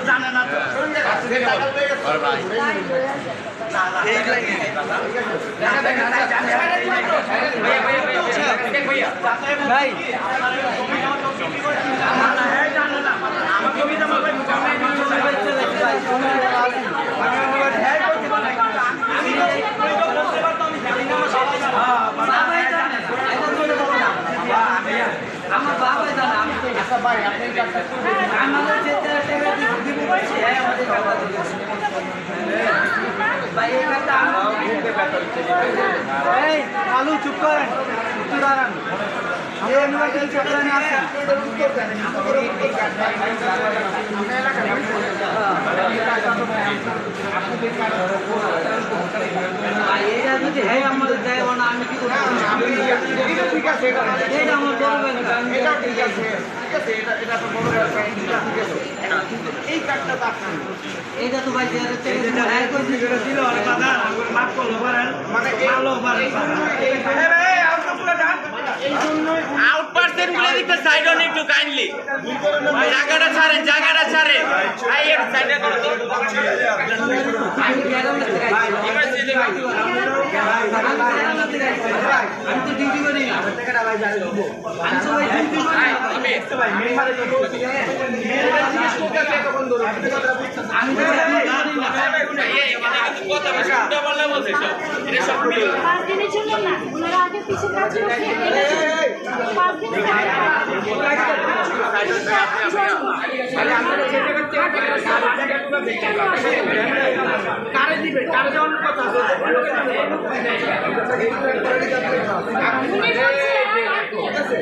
জানে না তো ভাই আমার বাবা জানা আমি তো আচ্ছা ভাই আপনি আমাদের যেটা দিব বলছি আমাদের বাবা ভাই এটা এই আলু চুপ করেন চুপ দাঁড়ান আমরা ইউনিভার্সিটি চক্রানে আছি এটা যদি হ্যাঁ আমাদের দেয় না আমি কি করব ঠিক আছে এটা আমার বড় এটা ঠিক আছে এটা তো বড় ঠিক আছে এই কার্ডটা তো আপনার এটা তো ভাই যে হ্যাঁ কইছি যেটা ছিল আর বাজার মাফ করলো পারেন মানে ভালো পারেন এই আউটপুটটা ডান আউট পার্সেন্ট গুলো দিতে সাইড অন একটু কাইন্ডলি জায়গাটা ছাড়ে এই এর সাইডে করো তো আমি গেলাম না এবার সিধে ভাই আমি তো ডিউটি করি না টাকাটা ভাই জানি দেব আমি তো ভাই ডিউটি করি আমি তো ভাই মেম্বারে তো বলছি আমি তো জানি না এই কথা বেশি উল্টা পাল্টা বলছিস এটা সব 5 দিনের জন্য না ওনারা আগে পিছে কাজ করছে 5 দিন কারে দিবে কারে দেওয়ার কথা আছে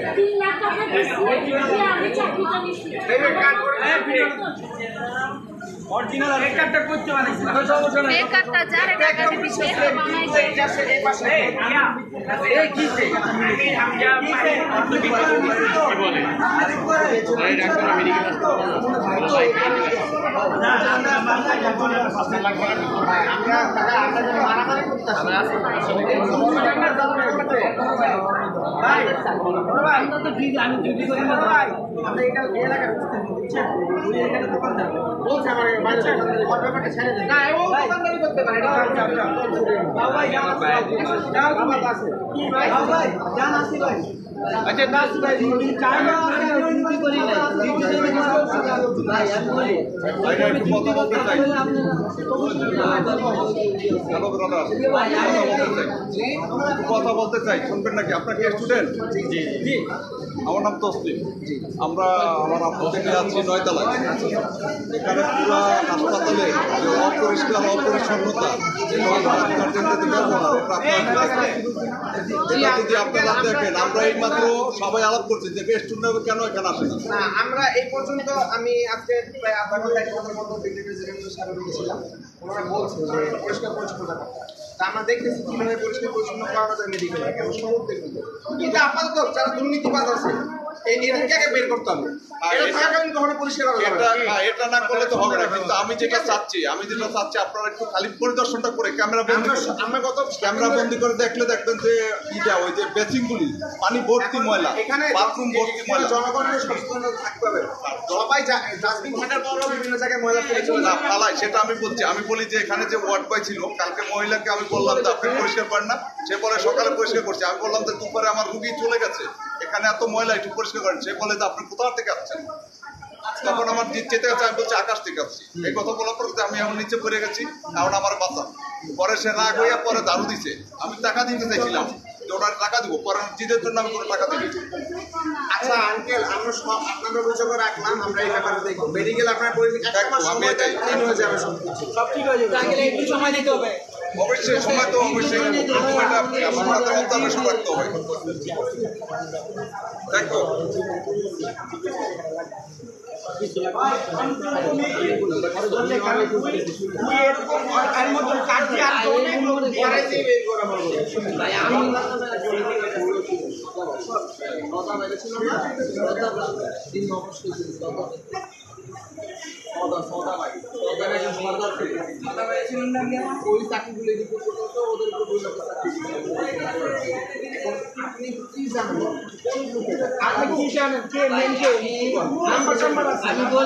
3 লাখ টাকা দিছি আমি চাকরিটা নিছি অরিজিনাল এক কার্ডটা করতে বানাইছি না সমস্যা নাই এক কার্ডটা যারে টাকা দিবি সে বানাইছে এই পাশে এই কিছে আমি যা কি বলে এই ডাক্তার মেডিকেল না আমরা বাংলা জানি না 5 লাখ আমরা যে মারামারি করতেছি ভাই আমরা তো ঠিক আমি ডিউটি করি না ভাই আমরা এটা এলাকা বুঝছেন ওই এলাকাতে দোকানদার বলছে আমার বাচ্চা ব্যাপারটা ছেড়ে দেন না ও দোকানদারি করতে পারে এটা ভাই যাও তোমার কাছে কি ভাই ভাই জান আসি ভাই আচ্ছা দাস ভাই চাই না ডিউটি করি না ডিউটি ভাই আমি বলি আমি কথা বলতে চাই হ্যালো ব্রাদার কথা বলতে চাই শুনবেন নাকি আপনার কি স্টুডেন্ট জি জি আমার নাম তসলিম আমরা আমার আব্বু থেকে যাচ্ছি 9 তলায় এখানে পুরো হাসপাতালে যে অপরিষ্কার অপরিচ্ছন্নতা যদি আপনারা দেখেন আমরা এই মাত্র সবাই আলাপ করছি যে স্টুডেন্ট কেন এখানে আসে না আমরা এই পর্যন্ত আমি আজকে প্রায় আধা ঘন্টা 1 ঘন্টার মতো ডিগ্রি সাহেব গিয়েছিলাম ওনারা বলছেন যে পরিষ্কার পরিচ্ছন্নতা তা আমরা দেখতেছি কীভাবে পরিষ্কার পরিচ্ছন্ন করানো যায় মেডিকেলে কেন সব দেখুন কিন্তু আপাতত যারা দুর্নীতিবাদ আছে এই এদেরকে বের করতে হবে এটা না করলে তো হবে না কিন্তু আমি যেটা চাচ্ছি আপনারা একটু খালি পরিদর্শনটা করে ক্যামেরা বন্দি করে দেখলে দেখবেন যে ইটা ওই যে বেসিনগুলি পানি ভর্তি ময়লা এখানে বাথরুম ভর্তি ময়লা জনগণের সচেতনতা থাকতে হবে সবাই ডাস্টবিন থাকার পরও বিভিন্ন জায়গায় ময়লা ফেলে চলে না ফালাই সেটা আমি বলি যে এখানে যে ওয়ার্ড বয় ছিল কালকে মহিলাকে আমি বললাম যে আপনি পরিষ্কার করেন না সে পরে সকালে পরিষ্কার করছে আমি বললাম যে দুপুরে আমার রুগী চলে গেছে এখানে এত ময়লা একটু পরিষ্কার করেন সে বলে যে আপনি কোথা থেকে আসছেন তখন আমার যেতে গেছে আমি বলছি আকাশ থেকে আসছি এই কথা বলার পর আমি এখন নিচে পড়ে গেছি কারণ আমার বাচ্চা পরে সে রাগ হইয়া পরে দারু দিছে আমি টাকা দিতে চাইছিলাম যে ওনার টাকা দিব পরে জিদের জন্য আমি কোনো টাকা দিই। আচ্ছা আঙ্কেল আমরা সব আপনাদের অভিযোগ রাখলাম আমরা এই ব্যাপারে দেখবো মেডিকেল আপনার ক্লিন হয়ে যাবে সব ঠিক হয়ে যাবে আঙ্কেল একটু সময় দিতে হবে অবশ্যই সময় তো অবশ্যই আপনাদের অবজারভেশন রাখতে হবে দেখো ওই চাকরিগুলো ওদের আপনি কি জানেন? আপনি কি জানেন? কে মেন কে? নাম্বার আছে? আমি বলি